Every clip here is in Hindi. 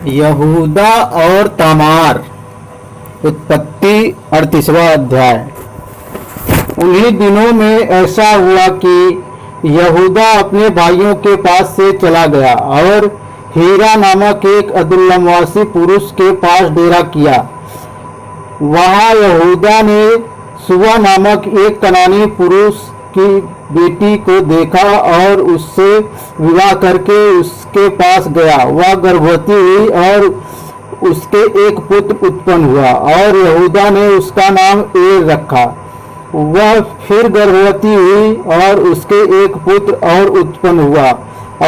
यहूदा और तामार। उत्पत्ति 38वां अध्याय। उन्हीं दिनों में ऐसा हुआ कि यहूदा अपने भाइयों के पास से चला गया और हीरा नामक एक अदुल्लमवासी पुरुष के पास डेरा किया। वहाँ यहूदा ने सुवा नामक एक कनानी पुरुष की बेटी को देखा और उससे विवाह करके उसके पास गया। वह गर्भवती हुई और उसके एक पुत्र उत्पन्न हुआ और यहूदा ने उसका नाम एर रखा। वह फिर गर्भवती हुई और उसके एक पुत्र और उत्पन्न हुआ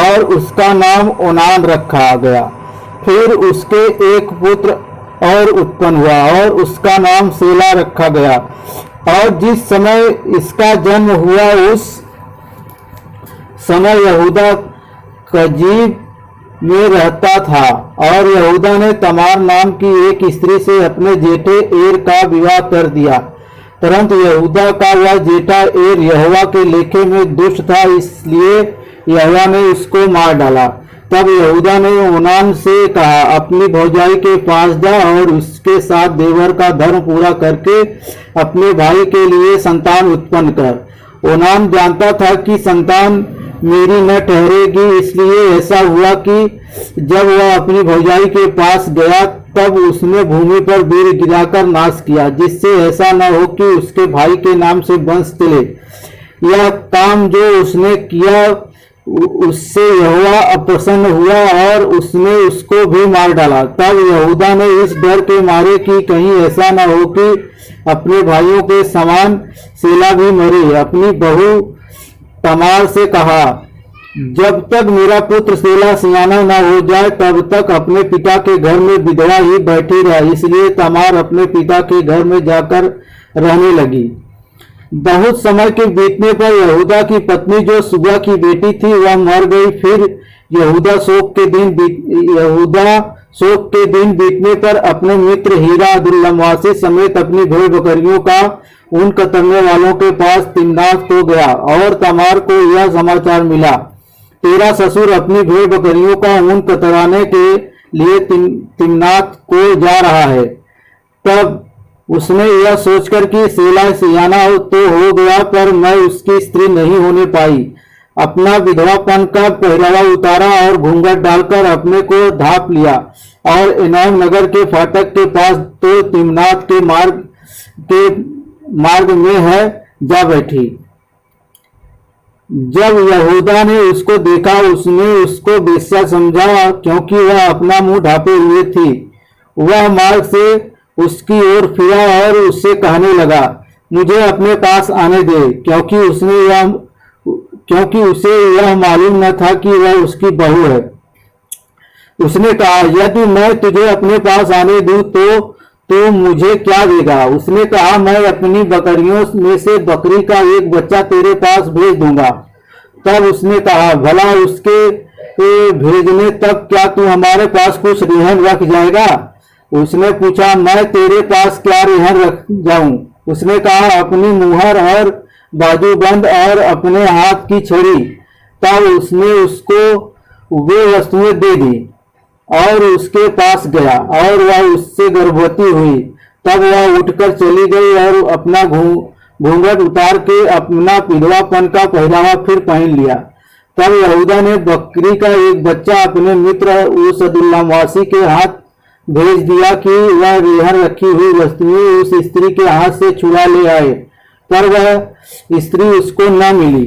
और उसका नाम ओनान रखा गया। फिर उसके एक पुत्र और उत्पन्न हुआ और उसका नाम सेला रखा गया। और जिस समय इसका जन्म हुआ उस समय यहूदा कजीब में रहता था और यहूदा ने तमार नाम की एक स्त्री से अपने जेठे एर का विवाह कर दिया। परंतु यहूदा का वह जेठा एर यहोवा के लेखे में दुष्ट था, इसलिए यहोवा ने उसको मार डाला। तब यहूदा ने ओनान से कहा, अपनी भौजाई के पास जा और उसके साथ देवर का धर्म पूरा करके अपने भाई के लिए संतान उत्पन्न कर। ओनान जानता था कि संतान मेरी न ठहरेगी, इसलिए ऐसा हुआ कि जब वह अपनी भौजाई के पास गया तब उसने भूमि पर बीज गिराकर नाश किया, जिससे ऐसा न हो कि उसके भाई के नाम से वंश चले। यह काम जो उसने किया उससे यहोवा अप्रसन्न हुआ और उसने उसको भी मार डाला। तब यहूदा ने इस डर के मारे कि कहीं ऐसा न हो कि अपने भाइयों के समान सेला भी मरे, अपनी बहू तमार से कहा, जब तक मेरा पुत्र सेला सियाना न हो जाए तब तक अपने पिता के घर में विधवा ही बैठी रहे। इसलिए तमार अपने पिता के घर में जाकर रहने लगी। बहुत समय के बीतने पर यहूदा की पत्नी जो सुबा की बेटी थी वह मर गई। फिर यहूदा शोक के दिन बीतने पर अपने मित्र हीरा अदुल्लमवासी समेत अपनी भेड़ बकरियों का ऊन कतरने वालों के पास तिम्नात को गया और तमार को यह समाचार मिला, तेरा ससुर अपनी भेड़ बकरियों का ऊन कतराने के लिए तिम्नात को जा रहा है। तब उसने यह सोचकर कि सेला सियाना तो हो गया पर मैं उसकी स्त्री नहीं होने पाई, अपना विधवापन का पहरावा उतारा और घूंघट डालकर अपने को ढांप लिया और एनाम नगर के फाटक के पास तो तिम्नात के मार्ग में है जा बैठी। जब यहूदा ने उसको देखा उसने उसको बेश्या समझा, क्योंकि वह अपना मुंह ढांपे हुए थी। वह मार्ग से उसकी ओर फिरा और उससे कहने लगा, मुझे अपने पास आने दे, क्योंकि उसे यह मालूम न था कि वह उसकी बहू है। उसने कहा, यदि मैं तुझे अपने पास आने दूं तो तू मुझे क्या देगा? उसने कहा, मैं अपनी बकरियों में से बकरी का एक बच्चा तेरे पास भेज दूंगा। तब उसने कहा, भला उसके भेजने तक क्या तू हमारे पास कुछ रेहन रख जाएगा? उसने पूछा, मैं तेरे पास क्या रेहन रख जाऊं? उसने कहा, अपनी मुहर और बाजूबंद और अपने हाथ की छड़ी। तब उसने उसको वे वस्तुएं दे दी और उसके पास गया और वह उससे गर्भवती हुई। तब वह उठकर चली गई और अपना घूंघट उतार के अपना विधवापन का पहरावा फिर पहन लिया। तब यहूदा ने बकरी का एक बच्चा अपने मित्र उस अदुल्लमवासी के हाथ भेज दिया कि वह रेहन रखी हुई वस्तुएं उस स्त्री के हाथ से छुड़ा ले आए, पर वह स्त्री उसको न मिली।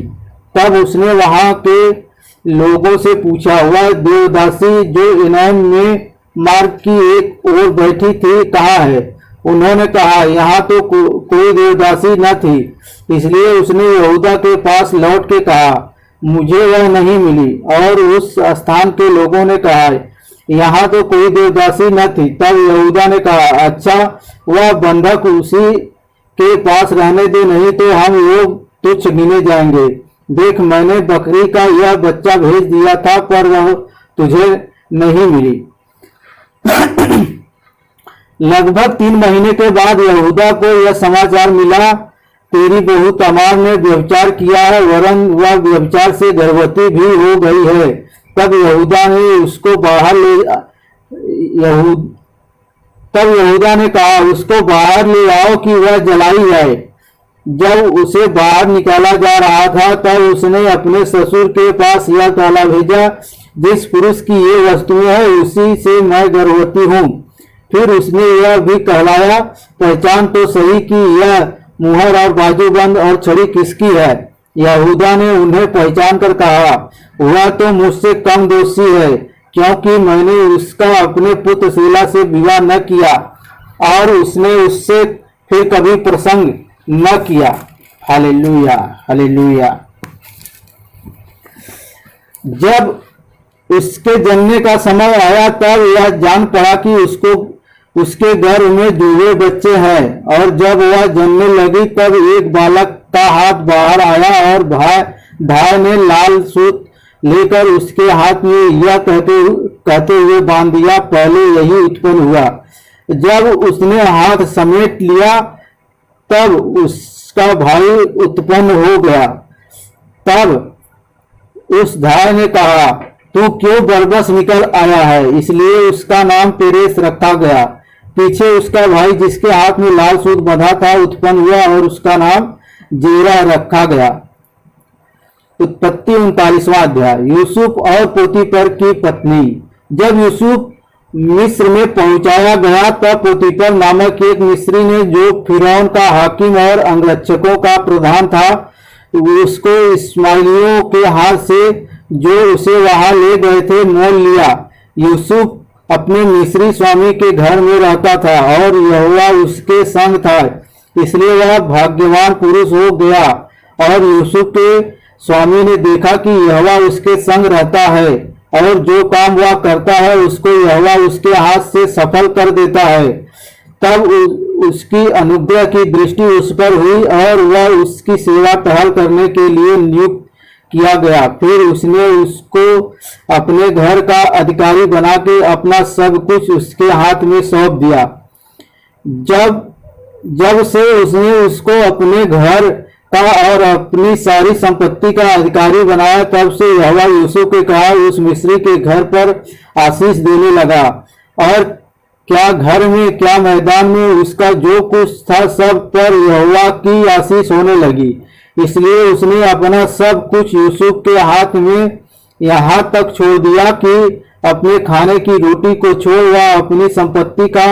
तब उसने वहां के लोगों से पूछा, वह देवदासी जो एनाम में मार्ग की एक ओर बैठी थी कहाँ है? उन्होंने कहा, यहाँ तो कोई देवदासी न थी। इसलिए उसने यहूदा के पास लौट के कहा, मुझे वह नहीं मिली। और उस स्थान के लोगों ने कहा, यहाँ तो कोई देवदासी न थी। तब यहूदा ने कहा, अच्छा, वह बंधक उसी के पास रहने दे, नहीं तो हम लोग तुच्छ गिने जाएंगे। देख, मैंने बकरी का यह बच्चा भेज दिया था पर वह तुझे नहीं मिली। लगभग 3 महीने के बाद यहूदा को यह समाचार मिला, तेरी बहू तमार ने व्यभिचार किया है, वरन वह व्यभिचार से गर्भवती भी हो गई है। तब यहूदा ने उसको बाहर यहूद तब यहूदा ने कहा, उसको बाहर ले आओ कि वह जलाई जाए। जब उसे बाहर निकाला जा रहा था तब उसने अपने ससुर के पास यह कहला भेजा, जिस पुरुष की ये वस्तुएं हैं उसी से मैं गर्भवती हूँ। फिर उसने यह भी कहलाया, पहचान तो सही कि यह मुहर और बाजूबंद और छड़ी किसकी है। यहूदा ने उन्हें पहचान कर कहा, वह तो मुझसे कम दोषी है, क्योंकि मैंने उसका अपने पुत्र शीला से विवाह न किया और उसने उससे फिर कभी प्रसंग न किया। Hallelujah, hallelujah. जब उसके जन्मने का समय आया तब यह जान पड़ा कि उसके गर्भ में दूल्हे बच्चे हैं, और जब वह जन्मने लगी तब एक बालक का हाथ बाहर आया और भाई ने लाल सूत लेकर उसके हाथ में यह कहते हुए बांध दिया, पहले यही उत्पन्न हुआ। जब उसने हाथ समेट लिया तब उसका भाई उत्पन्न हो गया। तब उस धाय ने कहा, तू क्यों बरबस निकल आया है, इसलिए उसका नाम पेरेस रखा गया। पीछे उसका भाई जिसके हाथ में लाल सूत बंधा था उत्पन्न हुआ और उसका नाम जेरा रखा गया। उत्पत्ति 39वां अध्याय। यूसुफ और पोतीपर की पत्नी। जब यूसुफ मिस्र में पहुंचाया गया तब पोतीपर नामक एक मिस्री ने, जो फिरौन का हाकिम और अंगरक्षकों का प्रधान था, उसको इस्माइलियों के हाथ से जो उसे वहां ले गए थे मोल लिया। यूसुफ अपने मिस्री स्वामी के घर में रहता था और यहोवा उसके संग था, इसलिए वह भाग्यवान पुरुष हो गया। और यूसुफ के स्वामी ने देखा कि यहोवा उसके संग रहता है और जो काम वह करता है उसको यहोवा उसके हाथ से सफल कर देता है। तब उसकी अनुग्रह की दृष्टि उस पर हुई और वह उसकी सेवा टहल करने के लिए नियुक्त किया गया। फिर उसने उसको अपने घर का अधिकारी बना के अपना सब कुछ उसके हाथ में सौंप दिया। जब से उसने उसको अपने घर का और अपनी सारी संपत्ति का अधिकारी बनाया, तब से यहोवा यूसुफ के कहा उस मिस्री के घर पर आशीष देने लगा। और क्या घर में क्या मैदान में उसका जो कुछ था सब पर यहोवा की आशीष होने लगी। इसलिए उसने अपना सब कुछ यूसुफ के हाथ में यहाँ तक छोड़ दिया कि अपने खाने की रोटी को छोड़ वह अपनी संपत्ति का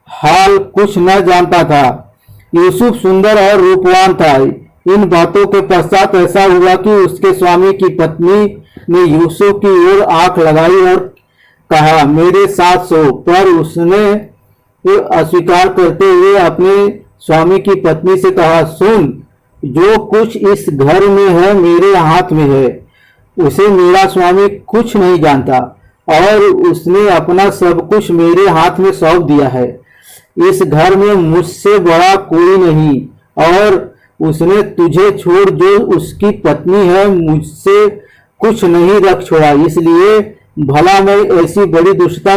हाल कुछ न जानता था। यूसुफ सुंदर और रूपवान था। इन बातों के पश्चात ऐसा हुआ कि उसके स्वामी की पत्नी ने यूसुफ की ओर आंख लगाई और कहा, मेरे साथ सो। पर उसने अस्वीकार करते हुए अपने स्वामी की पत्नी से कहा, सुन, जो कुछ इस घर में है मेरे हाथ में है, उसे मेरा स्वामी कुछ नहीं जानता और उसने अपना सब कुछ मेरे हाथ में सौंप दिया है। इस घर में मुझसे बड़ा कोई नहीं और उसने तुझे छोड़ जो उसकी पत्नी है मुझसे कुछ नहीं रख छोड़ा। इसलिए भला मैं ऐसी बड़ी दुष्टता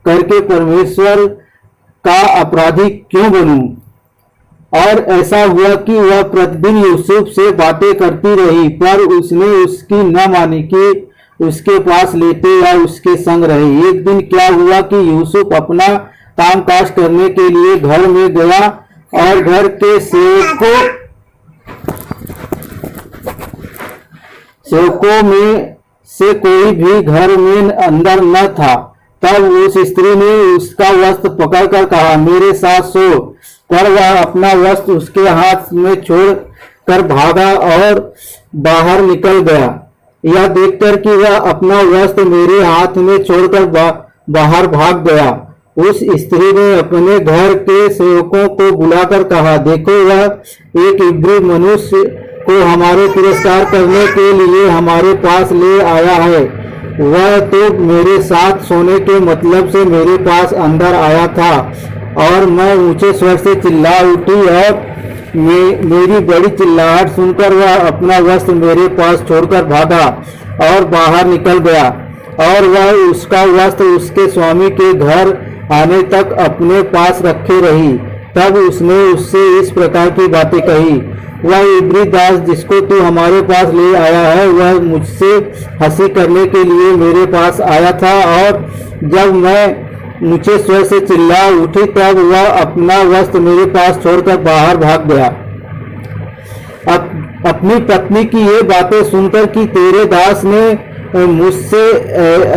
करके परमेश्वर का अपराधी क्यों बनूं? और ऐसा हुआ कि वह प्रतिदिन यूसुफ से बातें करती रही, पर उसने उसकी न मानी कि उसके पास लेटे या उसके संग रहे। एक दिन क्या हुआ कि यूसुफ अपना कामकाज करने के लिए घर में गया और घर के सेवकों में से कोई भी घर में अंदर न था। तब उस स्त्री ने उसका वस्त्र पकड़कर कहा, मेरे साथ सो। पर वह अपना वस्त्र उसके हाथ में छोड़ कर भागा और बाहर निकल गया। यह देखकर कि वह अपना वस्त्र मेरे हाथ में छोड़कर बाहर भाग गया, उस स्त्री ने अपने घर के सेवकों को बुलाकर कहा, देखो, वह एक इब्री मनुष्य को हमारे तिरस्कार करने के लिए हमारे पास ले आया है। वह तो मेरे साथ सोने के मतलब से मेरे पास अंदर आया था और मैं ऊंचे स्वर से चिल्ला उठी और मेरी बड़ी चिल्लाहट सुनकर वह अपना वस्त्र मेरे पास छोड़कर भागा और बाहर निकल गया और वह उसका वस्त्र उसके स्वामी के घर आने तक अपने पास रखे रही। तब उसने उससे इस प्रकार की बातें कही, वह इब्री दास जिसको तू हमारे पास ले आया है, वह मुझसे हंसी करने के लिए मेरे पास आया था और जब मैं ऊंचे स्वर से चिल्ला उठी तब वह अपना वस्त्र मेरे पास छोड़कर बाहर भाग गया। अपनी पत्नी की ये बातें सुनकर कि तेरे दास ने मुझसे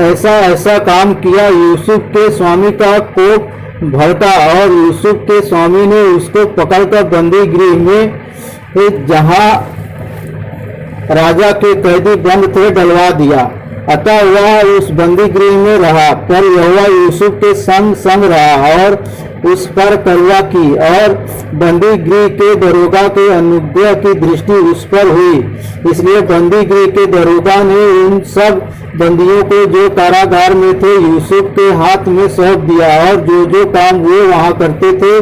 ऐसा ऐसा काम किया, यूसुफ के स्वामी का कोप भड़का और यूसुफ के स्वामी ने उसको पकड़कर बंदी गृह में जहां राजा के कैदी बंद थे डलवा दिया। अतः वह उस बंदी गृह में रहा, पर यहोवा यूसुफ के संग संग रहा और उस पर करुणा की, और बंदी गृह के दरोगा के अनुग्रह की दृष्टि उस पर हुई। इसलिए बंदी गृह के दरोगा ने उन सब बंदियों को जो कारागार में थे यूसुफ के हाथ में सौंप दिया, और जो जो काम वे वहां करते थे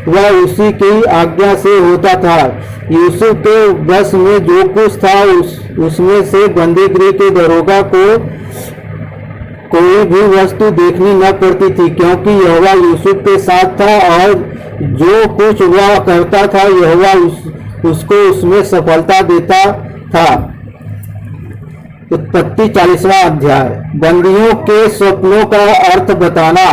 वह उसी की आज्ञा से होता था। यूसुफ के बस में जो कुछ था उसमें से बंदी गृह के दरोगा को कोई भी वस्तु देखनी न पड़ती थी, क्योंकि यहोवा यूसुफ के साथ था, और जो कुछ वह करता था यहोवा उसको उसमें सफलता देता था। उत्पत्ति 40वां अध्याय। बंदियों के स्वप्नों का अर्थ बताना।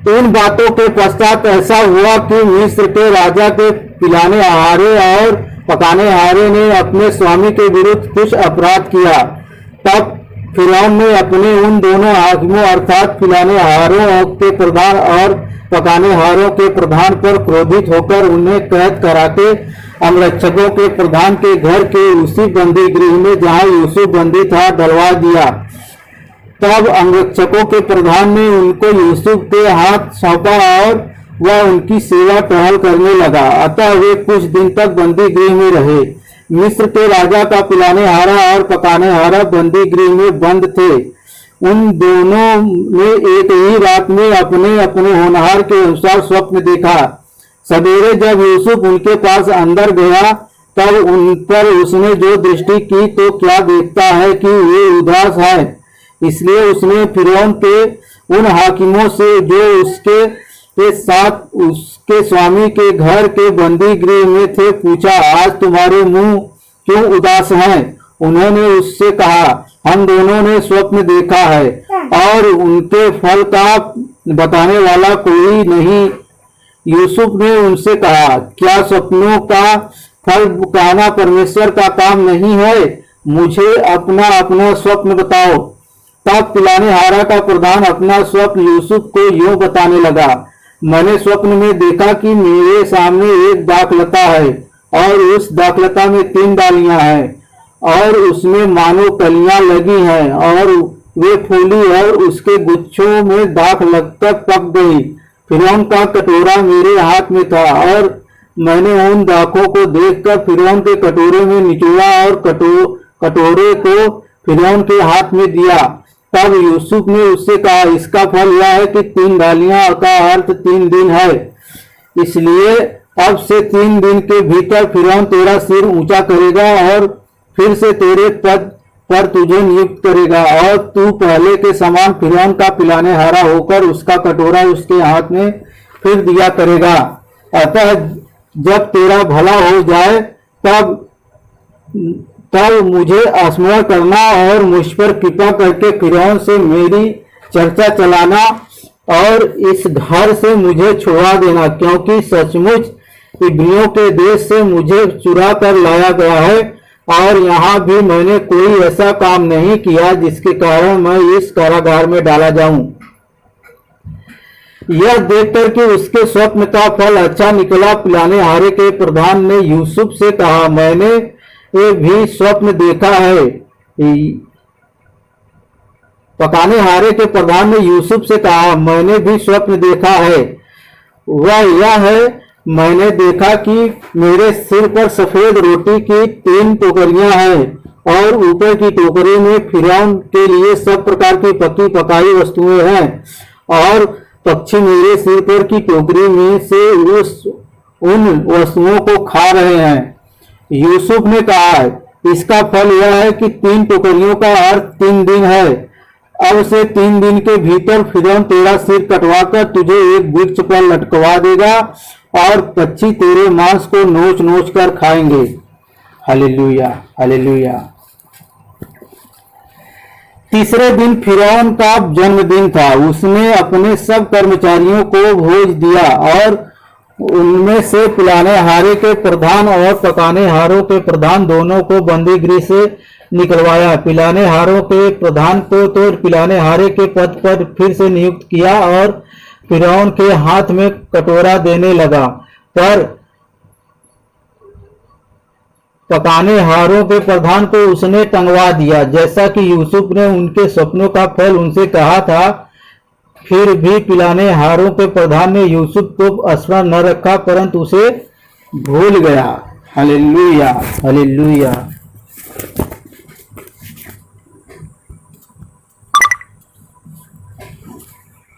इन बातों के पश्चात ऐसा हुआ कि मिस्र के राजा के पिलाने हारे और पकाने हारे ने अपने स्वामी के विरुद्ध कुछ अपराध किया। तब फिरौन ने अपने उन दोनों हाकिमों अर्थात पिलाने हारों के प्रधान और पकाने हारों के प्रधान पर क्रोधित होकर उन्हें कैद कराके अंगरक्षकों के प्रधान के घर के उसी बंदी गृह में जहां यूसुफ बंदी था डलवा दिया। तब अंगरक्षकों के प्रधान ने उनको यूसुफ के हाथ सौंपा और वह उनकी सेवा टहल करने लगा। अतः वे कुछ दिन तक बंदी गृह में रहे। मिस्र के राजा का पिलाने हारा और पकाने हारा बंदी गृह में बंद थे। उन दोनों ने एक ही रात में अपने अपने होनहार के अनुसार स्वप्न देखा। सवेरे जब यूसुफ उनके पास अंदर गया तब उन पर उसने जो दृष्टि की तो क्या देखता है कि वे उदास है। इसलिए उसने फिरौन के उन हाकिमों से जो उसके साथ उसके स्वामी के घर के बंदी गृह में थे पूछा, आज तुम्हारे मुंह क्यों उदास हैं? उन्होंने उससे कहा, हम दोनों ने स्वप्न देखा है और उनके फल का बताने वाला कोई नहीं। यूसुफ ने उनसे कहा, क्या स्वप्नों का फल कहना परमेश्वर का काम नहीं है? मुझे अपना अपना स्वप्न बताओ। तब पिलाने हारा का प्रधान अपना स्वप्न यूसुफ को यूं बताने लगा, मैंने स्वप्न में देखा कि मेरे सामने एक दाखलता है और उस दाखलता में 3 डालियां हैं और उसमें मानो कलियां लगी हैं और वे फूली और उसके गुच्छों में दाख लगकर पक गई। फिरौन का कटोरा मेरे हाथ में था और मैंने उन दाखों को देखकर फिरौन के कटोरे में निचोड़ा और कटोरे को फिरौन के हाथ में दिया। तब यूसुफ ने उससे कहा, इसका फल यह है कि 3 डालियां का अर्थ 3 दिन है। इसलिए अब से 3 दिन के भीतर फिरौन तेरा सिर ऊंचा करेगा और फिर से तेरे पद पर तुझे नियुक्त करेगा और तू पहले के समान फिरौन का पिलाने हारा होकर उसका कटोरा उसके हाथ में फिर दिया करेगा। अतः जब तेरा भला हो जाए तब मुझे स्मरण करना और मुझ पर कृपा करके फिरौन से मेरी चर्चा चलाना और इस घर से मुझे छुड़ा देना, क्योंकि सचमुच इब्रियों के देश से मुझे चुरा कर लाया गया है और यहाँ भी मैंने कोई ऐसा काम नहीं किया जिसके कारण मैं इस कारागार में डाला जाऊं। यह देखकर कि उसके स्वप्न का फल अच्छा निकला, पिलाने हारे के प्रधान ने यूसुफ से कहा, मैंने भी स्वप्न देखा है। पकाने हारे के प्रधान ने यूसुफ से कहा, मैंने भी स्वप्न देखा है। वह यह है, मैंने देखा कि मेरे सिर पर सफेद रोटी की 3 टोकरियां हैं और ऊपर की टोकरी में फिरौन के लिए सब प्रकार की पकी पकाई वस्तुएं हैं और पक्षी मेरे सिर पर की टोकरी में से उन वस्तुओं को खा रहे हैं। यूसुफ ने कहा, इसका फल यह है कि 3 टोकरियों का अर्थ 3 दिन है। अब से 3 दिन के भीतर फिरौन तेरा सिर कटवाकर तुझे एक वृक्ष पर लटकवा देगा और पक्षी तेरे मांस को नोच नोच कर खाएंगे। Hallelujah, hallelujah. तीसरे दिन फिरौन का जन्मदिन था। उसने अपने सब कर्मचारियों को भोज दिया और उनमें से पिलाने हारे के प्रधान और पकाने हारों के प्रधान दोनों को बंदी गृह से निकलवाया। पिलाने हारों के प्रधान को तो पिलाने हारे के पद पर फिर से नियुक्त किया और फिरौन के हाथ में कटोरा देने लगा, पर पकाने हारों के प्रधान को उसने टंगवा दिया, जैसा कि यूसुफ ने उनके स्वप्नों का फल उनसे कहा था। फिर भी पिलाने हारों के प्रधान ने यूसुफ को स्मरण न रखा, परंतु उसे भूल गया। Hallelujah, hallelujah.